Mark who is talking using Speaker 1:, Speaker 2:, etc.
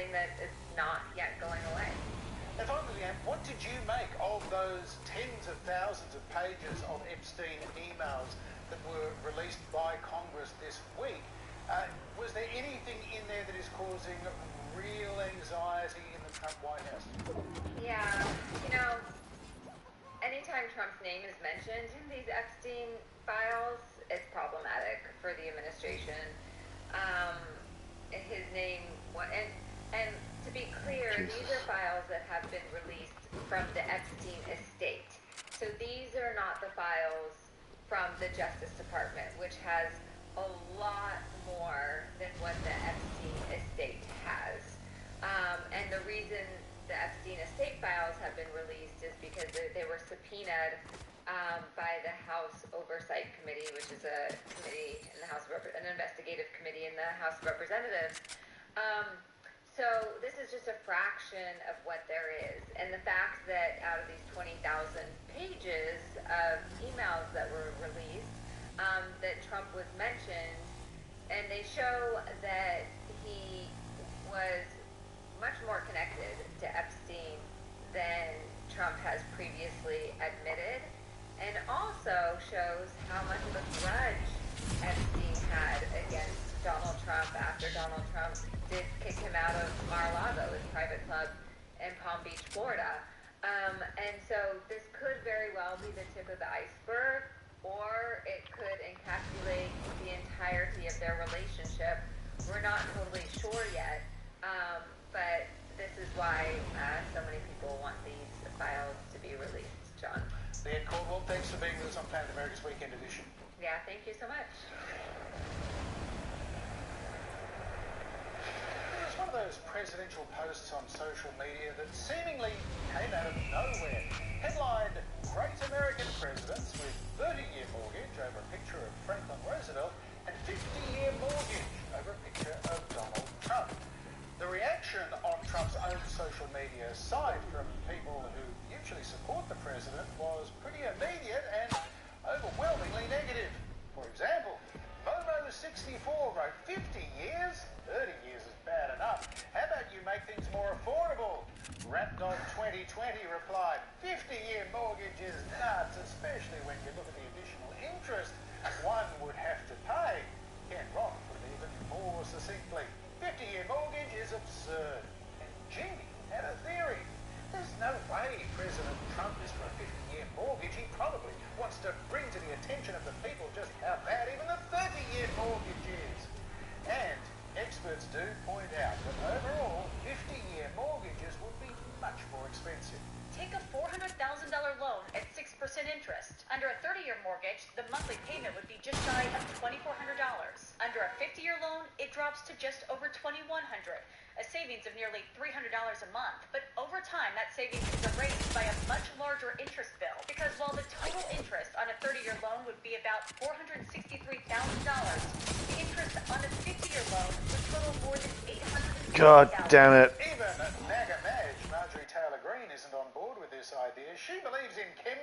Speaker 1: something that is not yet going away.
Speaker 2: And finally, Leanne, what did you make of those tens of thousands of pages of Epstein emails that were released by Congress this week? Was there anything in there that is causing real anxiety in the Trump White House?
Speaker 1: Yeah, you know, anytime Trump's name is mentioned in these Epstein files, it's problematic for the administration. His name, and to be clear, these are files that have been released from the Epstein estate. So these are not the files from the Justice Department, which has a lot more than what the Epstein estate has. And the reason the Epstein estate files have been released is because they were subpoenaed by the House Oversight Committee, which is a committee in the House, an investigative committee in the House of Representatives. So this is just a fraction of what there is. And the fact that out of these 20,000 pages of emails that were released, that Trump was mentioned, and they show that he was much more connected to Epstein than Trump has previously admitted, and also shows how much of a grudge Epstein had against Donald Trump after Donald Trump did kick him out of Mar-a-Lago, his private club in Palm Beach, Florida. And so this could very well be the tip of the iceberg, or it could encapsulate the entirety of their relationship. We're not totally sure yet, but this is why so many people want these files to be released, John.
Speaker 2: Leanne Caldwell, thanks for being with us on Planet America's Weekend Edition.
Speaker 1: Yeah, thank you so much.
Speaker 2: It's one of those presidential posts on social media that seemingly came out of nowhere. Headlined, Great American Presidents with 30-year mortgage over a picture of Franklin Roosevelt and 50-year mortgage over a picture of Donald Trump. The reaction on Trump's own social media, aside from people who usually support the president, was pretty immediate and overwhelmingly negative. For example, Momo64 wrote 50 years? 30 years is bad enough. How about you make things more affordable? Rapdog2020 replied, 50-year mortgage is nuts, especially when you look at the additional interest one would have to pay. Ken Rock put it even more succinctly. 50-year mortgage is absurd. And Jimmy had a theory. There's no way President Trump is for a 50-year mortgage. He probably wants to bring to the attention of the people just how bad even the 30-year mortgage is. And experts do point out that overall, 50-year mortgages would be much more expensive.
Speaker 3: Take a $400,000 loan at 6% interest. Under a 30-year mortgage, the monthly payment would be just shy of $2,400. Under a 50-year loan, it drops to just over $2,100, a savings of nearly $300 a month. But over time, that savings is erased by a much larger interest bill, because while the total interest on a 30-year loan would be about $463,000, the interest on a 50-year loan would total more than $860,000.
Speaker 4: God damn it.